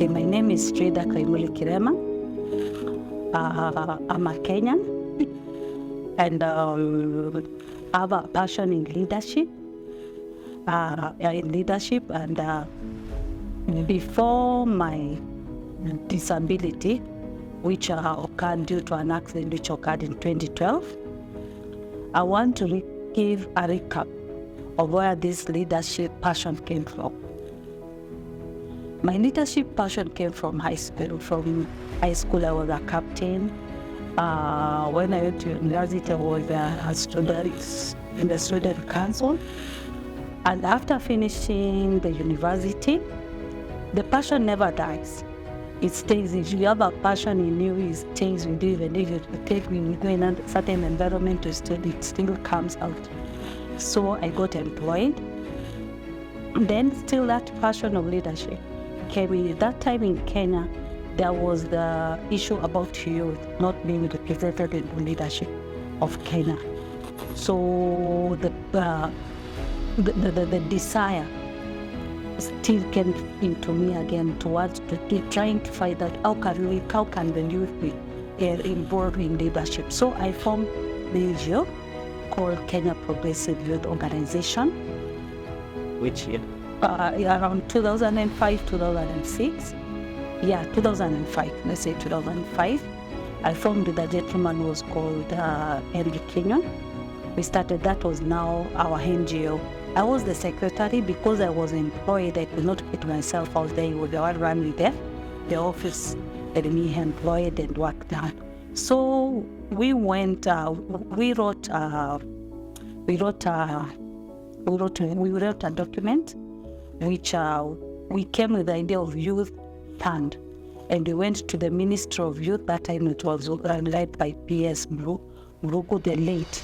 Okay, my name is Fridah Kirima. I'm a Kenyan, and I have a passion in leadership. And before my disability, which occurred due to an accident which occurred in 2012, I want to give a recap of where this leadership passion came from. My leadership passion came from high school. From high school, I was a captain. When I went to university, I was a student in the student council. And after finishing the university, the passion never dies. It stays. If you have a passion in you, it stays with you. Even if you take when you go in a certain environment to study, it still comes out. So I got employed. Then still that passion of leadership came in. That time in Kenya, there was the issue about youth not being represented in the leadership of Kenya. So the desire still came into me again towards trying to find out how can the youth be involved in leadership. So I formed the NGO called Kenya Progressive Youth Organization. Which year? Around 2005, 2006. Yeah, 2005. Let's say 2005. I formed with a gentleman who was called Fridah Kirima. We started. That was now our NGO. I was the secretary because I was employed. I could not put myself out there. They were running there. The office had me employed and worked done. So we went. We wrote a document, which we came with the idea of youth fund, and we went to the Ministry of Youth. That time it was led by P.S. Mruku, the late.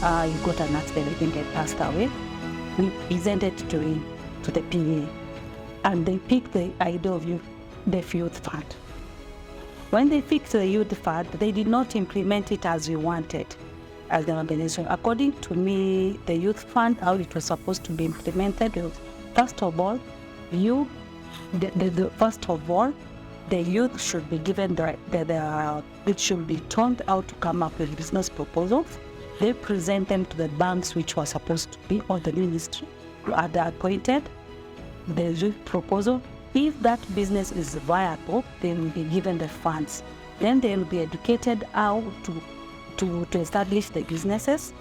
He got an accident. I think he passed away. We presented to him, to the PA, and they picked the idea of the youth fund. When they picked the youth fund, they did not implement it as we wanted as the organization. According to me, the youth fund, how it was supposed to be implemented was, first of all, the youth should be given it should be turned out to come up with business proposals. They present them to the banks which were supposed to be, or the ministry had appointed. The youth proposal, if that business is viable, they will be given the funds. Then they will be educated how to establish the businesses.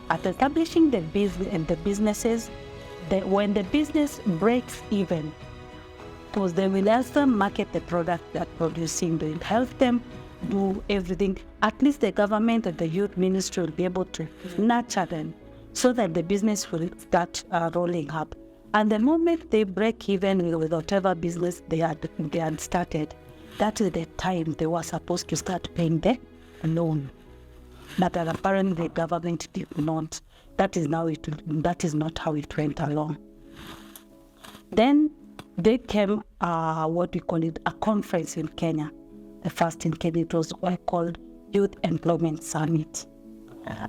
At establishing the businesses, when the business breaks even, because they will also market the product they're producing, they will help them do everything. At least the government and the youth ministry will be able to nurture them so that the business will start rolling up. And the moment they break even with whatever business they had started, that is the time they were supposed to start paying the loan. But apparently the government did not. That is not how it went along. Then they came what we call it, a conference in Kenya. The first in Kenya, it was called Youth Employment Summit.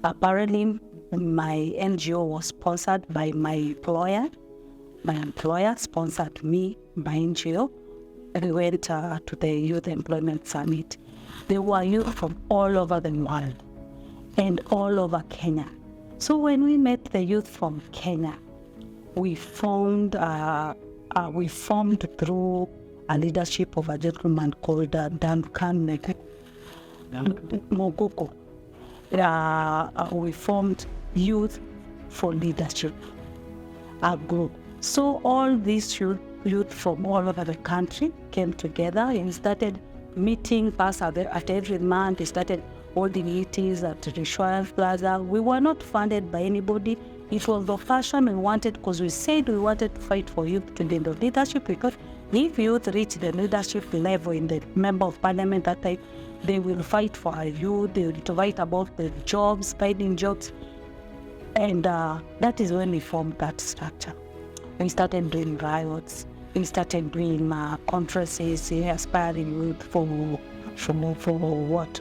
Apparently my NGO was sponsored by my employer. My employer sponsored me, my NGO, and we went to the Youth Employment Summit. There were youth from all over the world and all over Kenya. So when we met the youth from Kenya, we formed through a leadership of a gentleman called Duncan Mogoko. We formed Youth for Leadership, a group. So all these youth from all over the country came together and started meeting us at every month. They started holding meetings at the Insurance Plaza. We were not funded by anybody. It was the fashion we wanted, because we said we wanted to fight for youth to be in the leadership, because if youth reach the leadership level in the member of parliament that time, they will fight for our youth, they will fight about the jobs, finding jobs. And that is when we formed that structure. We started doing riots, we started doing conferences, aspiring youth for what?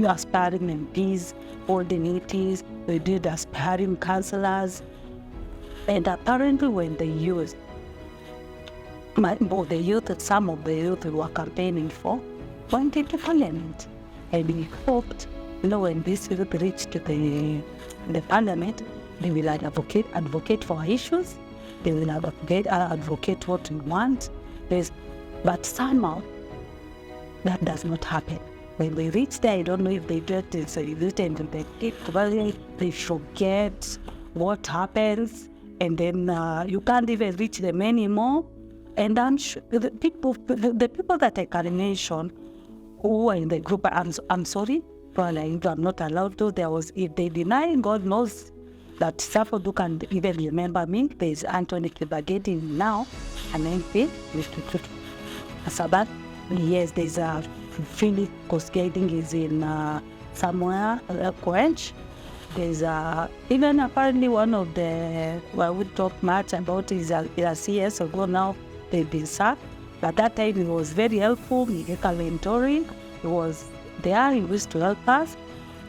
Aspiring MPs, holding meetings, we did aspiring councillors. And apparently when the youth both the youth, some of the youth who were campaigning for, went into parliament. And we hoped, when this youth reached the parliament, they will advocate for our issues, they will advocate what we want. But somehow, that does not happen. When they reach there, I don't know if they get this, they forget what happens, and then you can't even reach them anymore. And I'm sure the people that I can mention who are in the group, I'm sorry, probably I'm not allowed to. If they deny, God knows that someone who can even remember me. There's Anthony Kibageti now, an MP, Sabat. Yes, there's a Philip Kosgeding is in somewhere, Quench. There's even apparently one of the, we talk much about is a CS ago now, they've been sacked. At that time, he was very helpful, he gave a mentoring, he was there, he used to help us.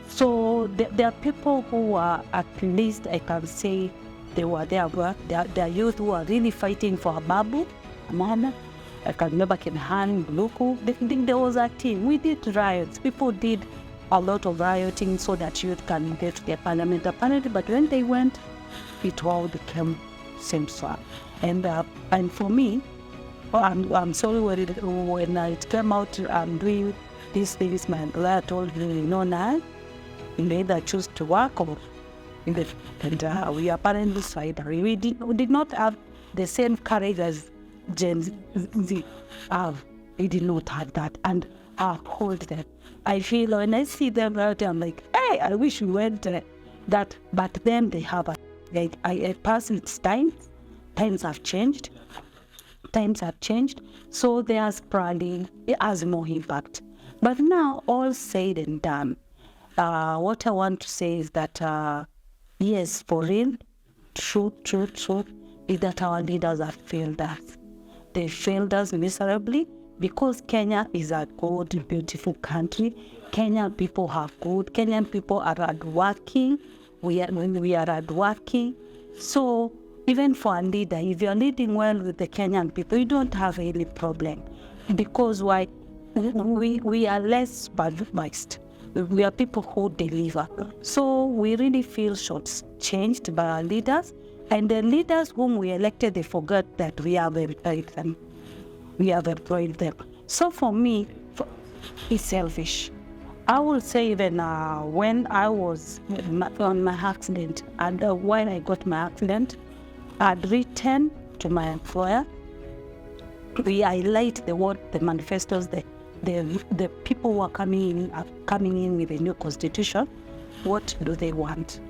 So there are people who are, at least I can say, they were there, there are youth who are really fighting for Ababu, Amana. I can remember Kenhan, Luku. There was a team. We did riots. People did a lot of rioting so that youth can get to their parliament apparently. But when they went, it all became same swap. And for me, I'm sorry when it came out, I'm doing these things. My lawyer told me, now you either choose to work or and we apparently tried. We did not have the same courage as Gen Z have. We did not have that, and I hold them. I feel when I see them out there, I'm like, hey, I wish we went that. But then they have I pass its time. Times have changed. So there's probably, it has more impact. But now, all said and done, what I want to say is that, yes, for real, truth, is that our leaders have failed us. They failed us miserably because Kenya is a good, beautiful country. Kenyan people are good. Kenyan people are hardworking. We are hardworking. So even for a leader, if you're leading well with the Kenyan people, you don't have any problem. Because why? We are less bad-based. We are people who deliver. So we really feel short-changed by our leaders. And the leaders whom we elected, they forgot that we have employed them. So for me, it's selfish. I will say even when I was on my accident, and when I got my accident, I'd written to my employer. We highlight the manifestos, the people who are coming in with a new constitution. What do they want?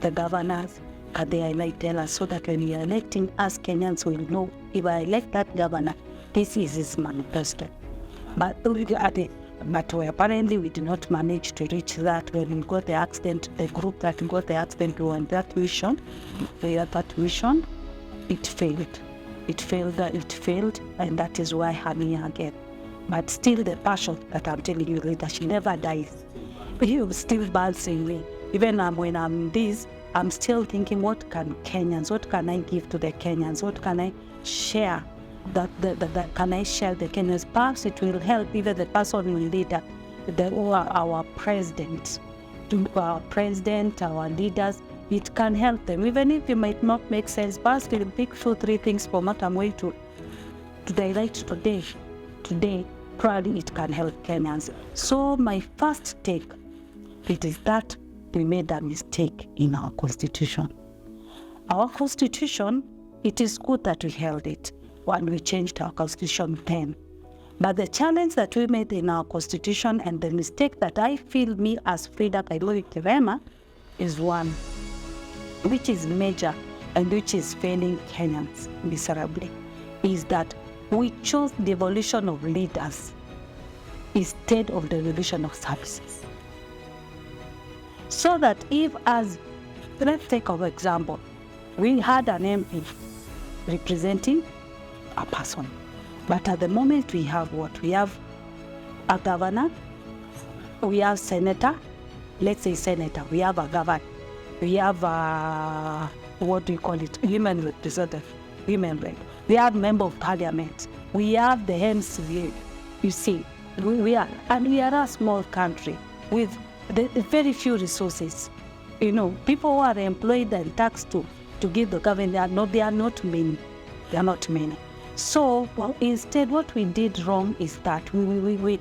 The governors, they highlight tell us so that when we are electing us Kenyans, we'll know if I elect that governor, this is his manifesto. But apparently we did not manage to reach that. When we got the accident, the group that got the accident, we want that vision. It failed. It failed, and that is why I'm here again. But still, the passion that I'm telling you later, she never dies. He still bouncing me. Even when I'm this, I'm still thinking, what can I give to the Kenyans? What can I share? Can I share the Kenyans? Perhaps it will help even the person will lead our president, our leaders. It can help them, even if it might not make sense. Perhaps we'll pick 2-3 things from what I'm going to highlight today. Today, probably it can help Kenyans. So my first take, it is that we made a mistake in our constitution. Our constitution, it is good that we held it when we changed our constitution then. But the challenge that we made in our constitution and the mistake that I feel me as Fridah Kirima is one, which is major and which is failing Kenyans miserably, is that we chose the evolution of leaders instead of the evolution of services. So that if, let's take an example, we had an MP representing a person, but at the moment we have what? We have a governor, we have senator, let's say senator, we have a governor, we have what do you call it? Human representative. women rep. We have member of parliament. We have the MCA. You see, we are a small country with very few resources. People who are employed and taxed to give the government, they are not many. They are not many. So instead, what we did wrong is that we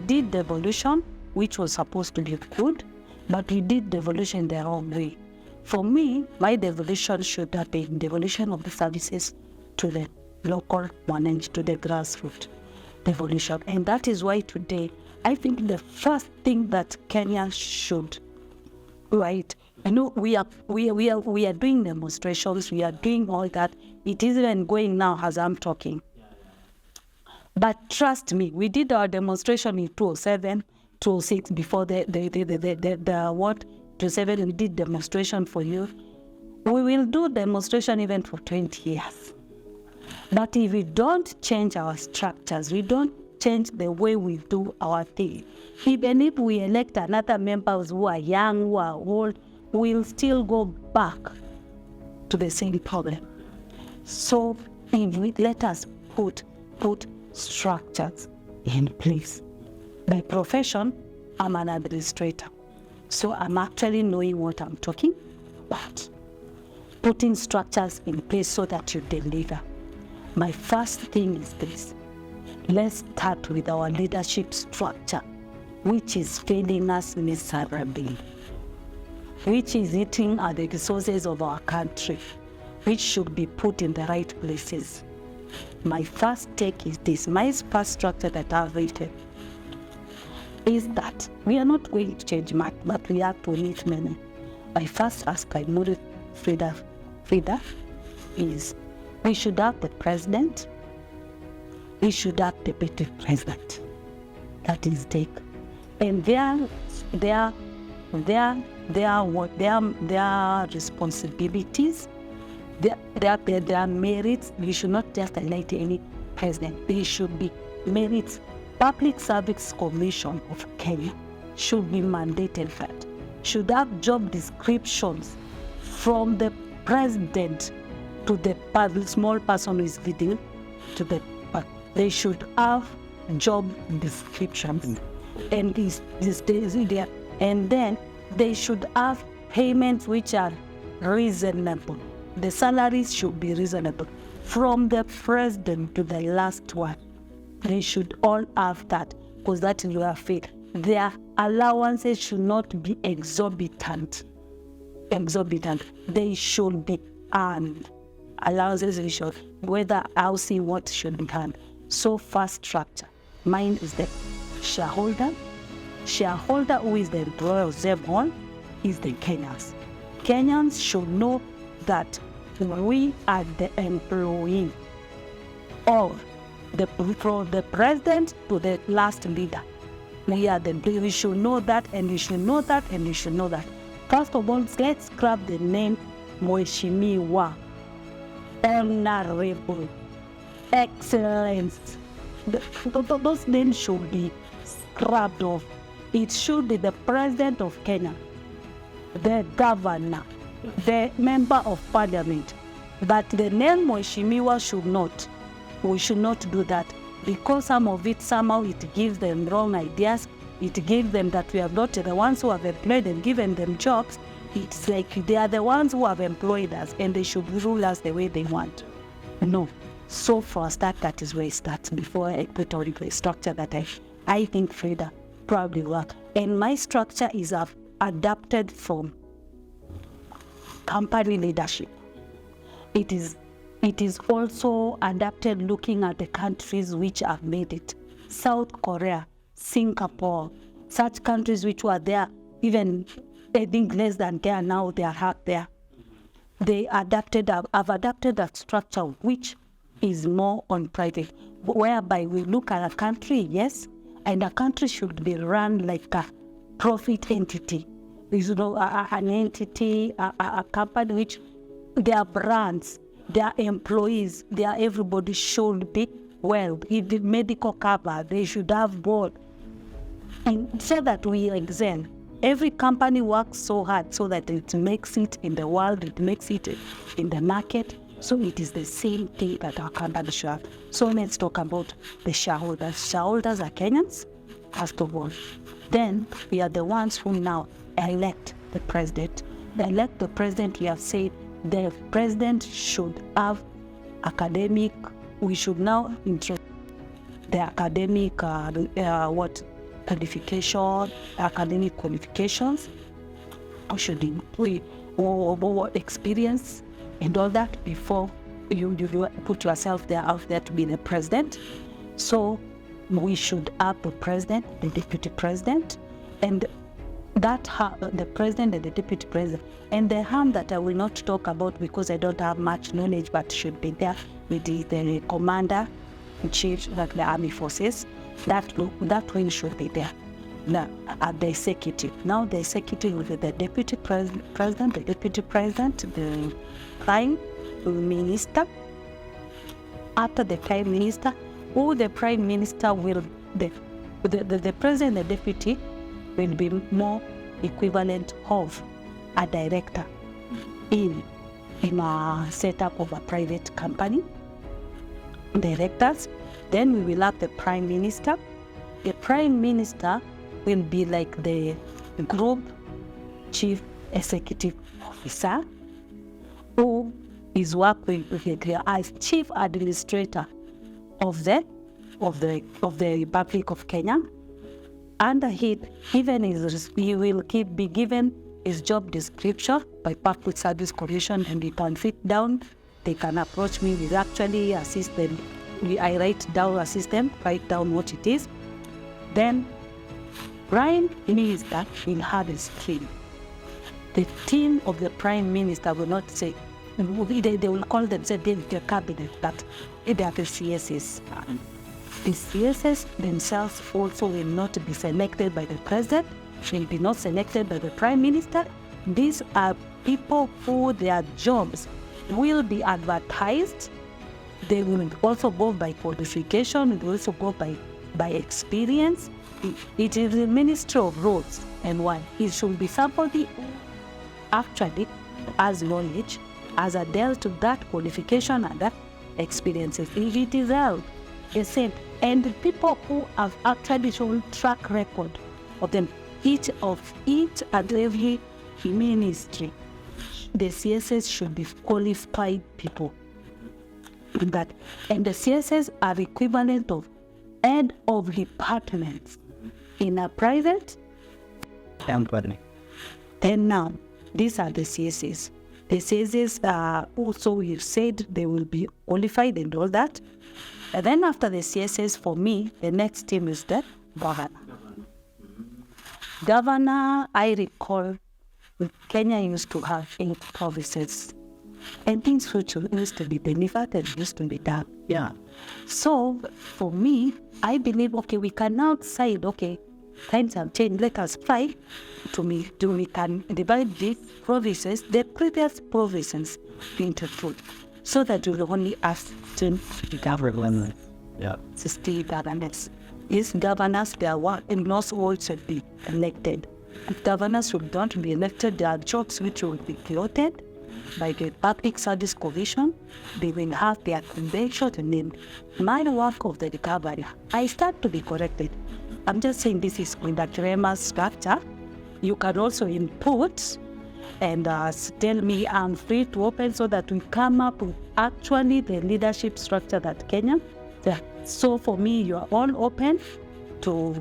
did devolution, which was supposed to be good, but we did devolution the wrong way. For me, my devolution should have been devolution of the services to the local managed, to the grassroots devolution. And that is why today, I think the first thing that Kenya should, right? We are doing demonstrations, we are doing all that. It is even going now as I'm talking. But trust me, we did our demonstration in 2007, 2006, before the 2007, we did demonstration for youth. We will do demonstration even for 20 years. But if we don't change our structures, we don't change the way we do our thing, even if we elect another members who are young, who are old, we'll still go back to the same problem. So let us put structures in place. By profession, I'm an administrator. So I'm actually knowing what I'm talking about. Putting structures in place so that you deliver. My first thing is this. Let's start with our leadership structure, which is failing us miserably, which is eating at the resources of our country, which should be put in the right places. My first take is this. My first structure that I've written is that we are not going to change much, but we have to meet many. My first ask, I know Fridah, is we should have the president, we should have the deputy president. That is take. And their responsibilities, their merits, we should not just elect any president. They should be merits. Public Service Commission of Kenya should be mandated that. Should have job descriptions from the president to the small person who is leading to the. They should have job descriptions, and and then they should have payments which are reasonable. The salaries should be reasonable, from the president to the last one. They should all have that, because that is where I feel. Their allowances should not be exorbitant. They should be earned. Allowances should, whether I'll see what should be earned. So first structure. Mine is the shareholder. Shareholder, who is the employer of them all, is the Kenyans. Kenyans should know that we are the employee, or from the president to the last leader. We are the employee. We should know that, and you should know that, and you should know that. First of all, let's grab the name Mheshimiwa, Honorable, Excellence. Those names should be scrubbed off. It should be the president of Kenya, the governor, the member of parliament. But the name Mheshimiwa should not. We should not do that, because some of it, somehow it gives them wrong ideas. It gives them that we are not the ones who have employed and given them jobs. It's like they are the ones who have employed us, and they should rule us the way they want. No. So for a start, that is where it starts, before I put on the structure that I think Fridah probably work. And my structure is adapted from company leadership. It is also adapted looking at the countries which have made it. South Korea, Singapore, such countries which were there, even I think less than Kenya, now they are there. They have adapted that structure which is more on private, whereby we look at a country, yes, and a country should be run like a profit entity. An entity, a company which their brands, their employees, everybody should be well. If the medical cover, they should have board. And so that we excel. Every company works so hard so that it makes it in the world, it makes it in the market. So it is the same thing that our company should have. So let's talk about the shareholders. Shareholders are Kenyans, first of all. Then we are the ones who now elect the president. They elect the president. We have said the president should have academic. We should now introduce the academic qualification, academic qualifications. We should include more experience and all that before you put yourself there out there to be the president. So we should have the president, the deputy president, and that the president and the deputy president. And the harm that I will not talk about because I don't have much knowledge, but should be there with the commander in chief of the army forces. That wing should be there. Now, at the executive. Now the executive will be the deputy president, the deputy president, the prime minister. After the prime minister, who the prime minister will, the president and the deputy will be more equivalent of a director in a setup of a private company. Directors. Then we will have the prime minister. The prime minister will be like the group chief executive officer who is working as chief administrator of the Republic of Kenya. Under it, he will be given his job description by Public Service Commission, and he can sit down. They can approach me with actually assist them. I assist them, write down what it is. Then prime minister will have a team. The team of the prime minister will not say, they will call themselves the cabinet, but they are the CSS. The CSS themselves also will not be selected by the president, will be not selected by the prime minister. These are people who their jobs will be advertised. They will also go by qualification, they will also go by experience. It is the Ministry of Roads, and why? It should be somebody who actually has knowledge, has dealt to that qualification and that experiences. If it is held, the same. And the people who have actually shown track record of them, each and every ministry, the CSS should be qualified people. That, and the CSS are equivalent of head of departments in a private company. And now, these are the CSS. The CSS also, we said they will be qualified and all that. And then after the CSS, for me, the next team is the governor. Governor, I recall, Kenya used to have 8 provinces. And things which used to be delivered and used to be done. Yeah. So, for me, I believe, okay, we can now decide, okay, times have changed, let us try we can divide these provinces, the previous provinces, into 2, so that we will only ask to the government. Yeah. State governance. These governors, they are one, and not all should be elected. If governors should not be elected, there are jobs which will be created by the Public Service Commission. They will have their convention to name my work of the recovery. I start to be corrected. I'm just saying this is Fridah Kirima's structure. You can also input and tell me I'm free to open so that we come up with actually the leadership structure that Kenya. So for me, you are all open to.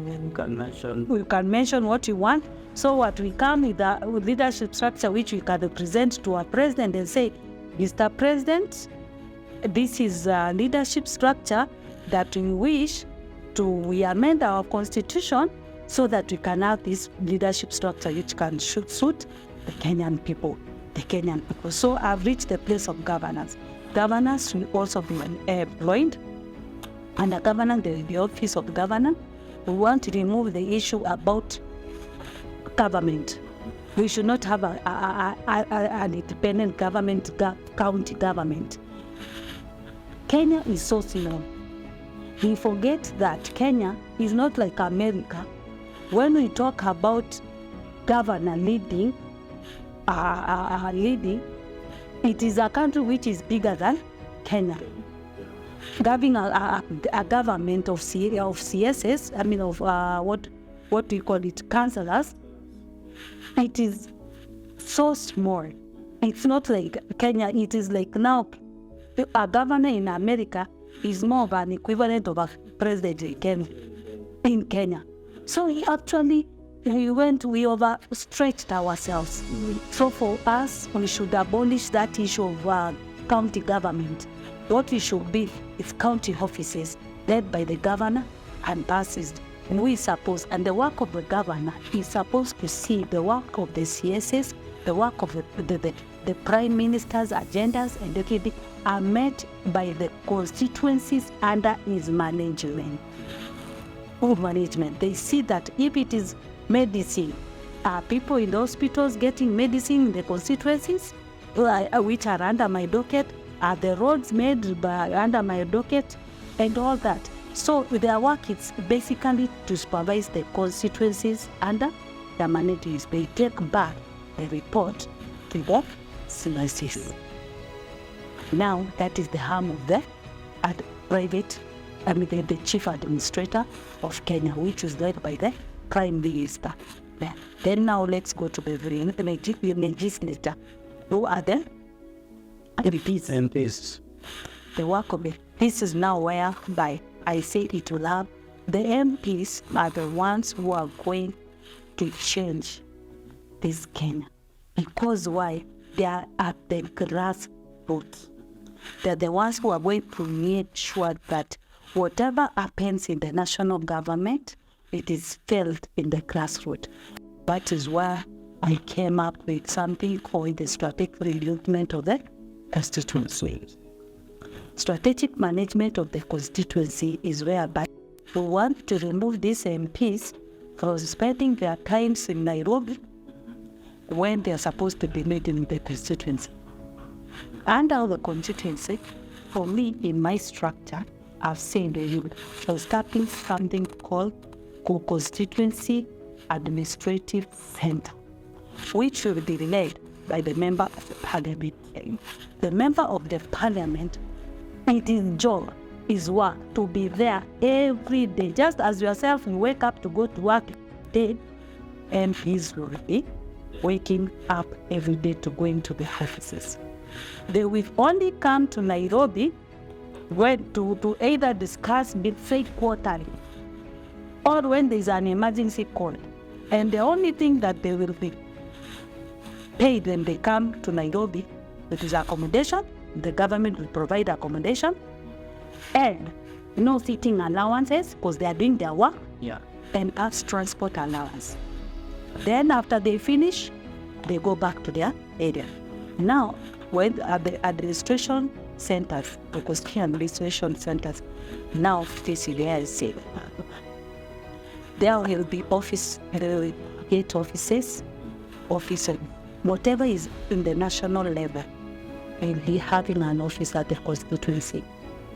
You can mention what you want. So what we come with a leadership structure which we can present to our president and say, Mr. President, this is a leadership structure that we wish we amend our constitution so that we can have this leadership structure which can suit the Kenyan people. So I've reached the place of governance. Governors will also be employed. Under governance, there is the office of governor. We want to remove the issue about government. We should not have an independent government, county government. Kenya is so small. We forget that Kenya is not like America. When we talk about governor leading, It is a country which is bigger than Kenya. Having a government of CSS, I mean of what do you call it, councillors, it is so small. It's not like Kenya. It is like now a governor in America is more of an equivalent of a president in Kenya. So we overstretched ourselves. So for us, we should abolish that issue of county government. What we should be is county offices led by the governor and passes. And the work of the governor is supposed to see the work of the CSS, the work of the prime minister's agendas and everything are met by the constituencies under his management. They see that if it is medicine, are people in the hospitals getting medicine in the constituencies, which are under my docket? Are the roads made under my docket? And all that. So their work is basically to supervise the constituencies under the management. They take back the report to the CSS. Now that is the harm of the the chief administrator of Kenya, which is led by the prime minister. Then now let's go to the legislature. Who are the MPs? The work of it. This is now whereby I say it will have the MPs are the ones who are going to change this Kenya. Because why? They are at the grassroots. They're the ones who are going to make sure that whatever happens in the national government, it is felt in the grassroots. That is why I came up with something called the strategic management of the constituency. Strategic management of the constituency is whereby we want to remove these MPs from spending their times in Nairobi when they are supposed to be meeting in the constituency. Under the constituency, for me, in my structure, I've said we're starting something called constituency administrative center, which will be led by the member of the parliament. The member of the parliament, his job is work to be there every day. Just as yourself, you wake up to go to work day, MPs will be waking up every day to go into the offices. They will only come to Nairobi to either discuss say quarterly or when there is an emergency call. And the only thing that they will be paid when they come to Nairobi, it is accommodation. The government will provide accommodation and no seating allowances because they are doing their work. And us transport allowance. Then after they finish, they go back to their area. Now, when at the administration centers, the constituency administration centers, now this is where I say, there will be gate offices, whatever is in the national level, will be having an office at the constituency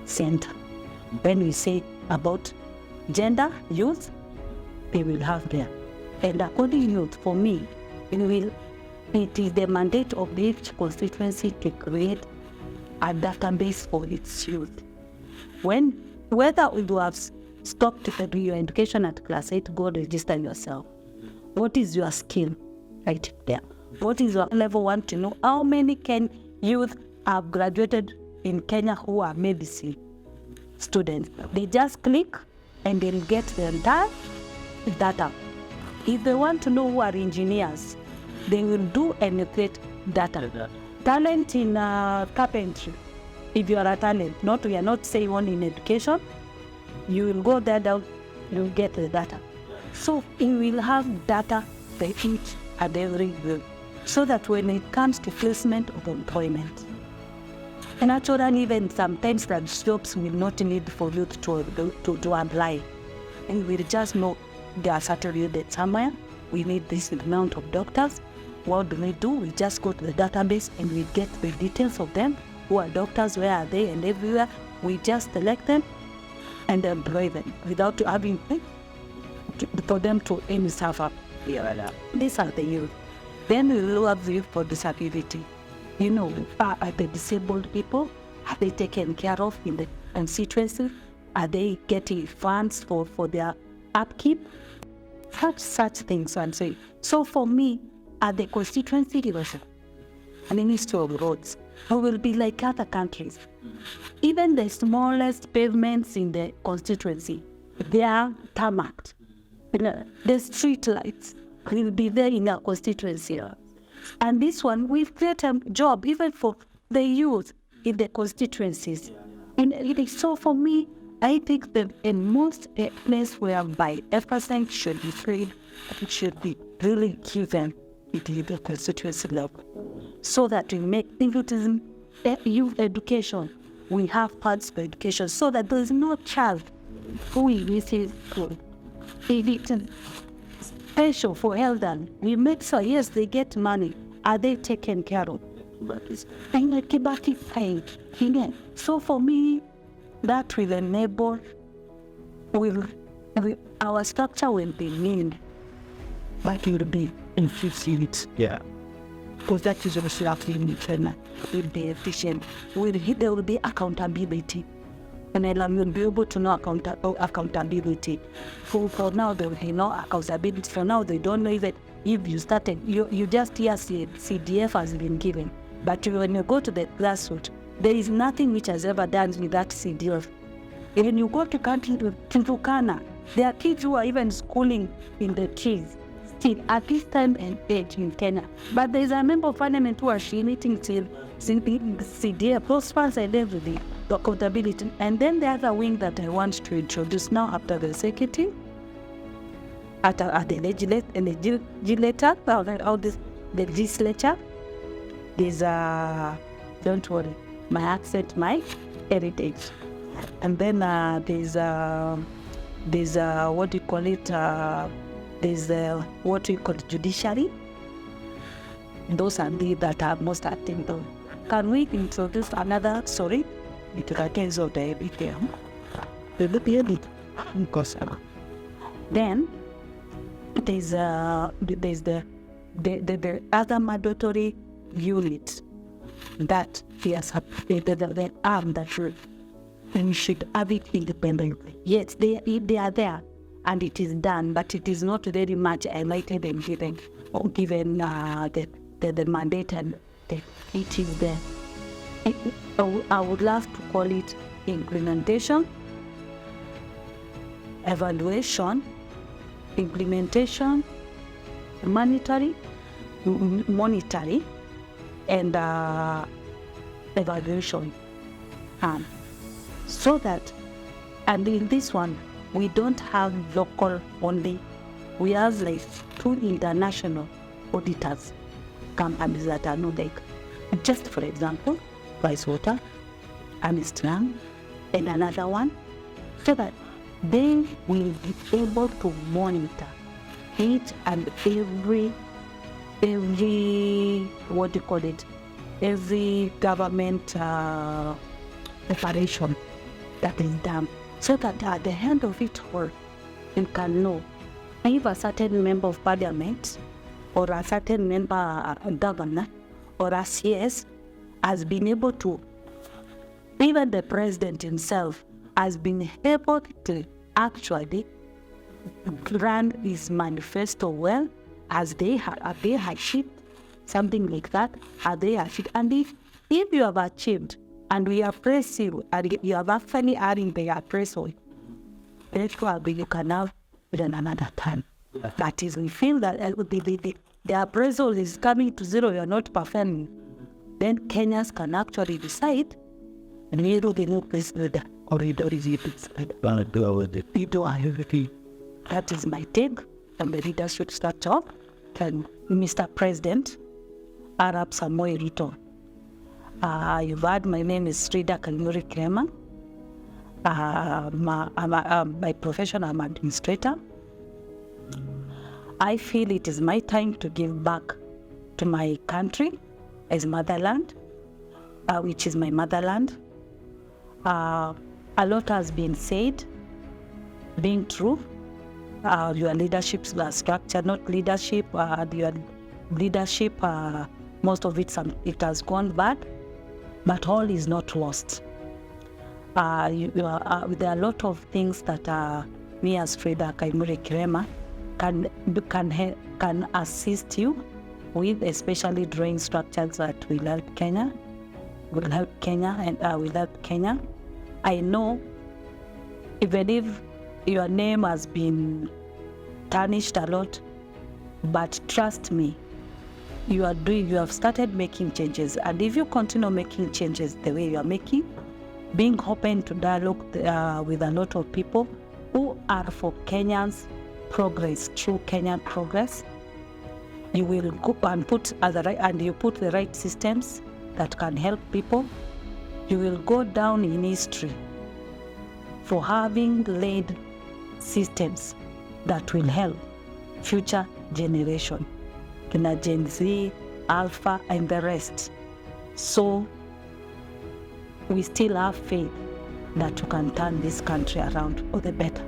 center. When we say about gender, youth, they will have there. And according to youth, for me, it is the mandate of each constituency to create a database for its youth. Whether you have stopped your education at class 8, go register yourself. What is your skill? Right there. What is your level 1 to know how many youth have graduated in Kenya who are medicine students? They just click and they'll get the entire data. If they want to know who are engineers, they will do and create data. Talent in carpentry. If you are a talent, we are not saying only in education, you will go there down, you will get the data. So you will have data for each and every group, so that when it comes to placement of employment, and actually even sometimes that jobs will not need for youth to apply. And we'll just know there are saturated somewhere, we need this amount of doctors. What do? We just go to the database and we get the details of them. Who are doctors, where are they, and everywhere. We just select them and employ them without having for them to aim stuff up. These are the youth. Then we will have the youth for disability. Are the disabled people, are they taken care of in the constituency? Are they getting funds for their upkeep? Such things. And so for me, at the constituency level, and Ministry of Roads, we will be like other countries. Even the smallest pavements in the constituency, they are tarmacked. The street lights will be there in our constituency. And this one, we've created a job even for the youth in the constituencies. And so for me, I think that in most place whereby emphasis should be paid, it should be really given at the constituency level, so that we make youth education. We have parts for education, so that there is no child who will receive school. Special for elderly. We make sure, yes, they get money. Are they taken care of? So for me, that will enable, our structure will be lean, but it will be efficient. Yeah. Because that is also happening in will be efficient. There will be accountability. And then we'll be able to know accountability. For now, there will be no accountability. For now, they don't know even if you started. You just hear CDF has been given. But when you go to the grassroots, there is nothing which has ever done with that CDF. When you go to country to Turkana, there are kids who are even schooling in the trees still at this time and age in Kenya. But there is a member of parliament who are meeting till CDF, those funds and everything, the accountability. And then the other wing that I want to introduce now after the executive, at the legislature, there's don't worry, my accent, my heritage. And then there's what do you call it? There's what we call judiciary. Those are the that are most active. Can we introduce another? Sorry, because I can't solve the BTM. Then there's the other mandatory unit that the arm that we should have it independently. Yes, they are there and it is done, but it is not very much highlighted and given the mandate, and it is there. I would love to call it implementation, evaluation, implementation, monitoring, and evaluation. So that, and in this one, we don't have local only. We have like 2 international auditors, companies that are not like, just for example, Pricewater, Ernst & Young, and another one, so that they will be able to monitor each and every what do you call it? Every government operation that is done, so that at the end of it all, you can know if a certain member of parliament or a certain member governor or a CS has been able to, even the president himself has been able to actually run his manifesto well, as they have achieved something like that, as they achieved. And if you have achieved and we appraise you, and you have actually adding the appraisal, then probably you can have within another time. That is, we feel that the appraisal is coming to zero, you are not performing. Then Kenyans can actually decide, and we do the new president, or you don't receive it. You do everything. That is my take, and the leadership start off. And Mr. President, Arab Samoei Ruto. You've heard my name is Fridah Kirima. By profession, I'm an administrator. I feel it is my time to give back to my country as motherland, which is my motherland. A lot has been said, being true. Your leadership structure, not leadership, your leadership Most of it has gone bad, but all is not lost. There are a lot of things that me as Fridah Kirima can assist you with, especially drawing structures that will help Kenya, and will help Kenya. I know even if your name has been tarnished a lot, but trust me, you have started making changes, and if you continue making changes the way you are making, being open to dialogue with a lot of people who are for Kenya's progress, true Kenyan progress, you will go and put the right systems that can help people. You will go down in history for having laid systems that will help future generation, Gen Z, Alpha, and the rest. So we still have faith that you can turn this country around for the better.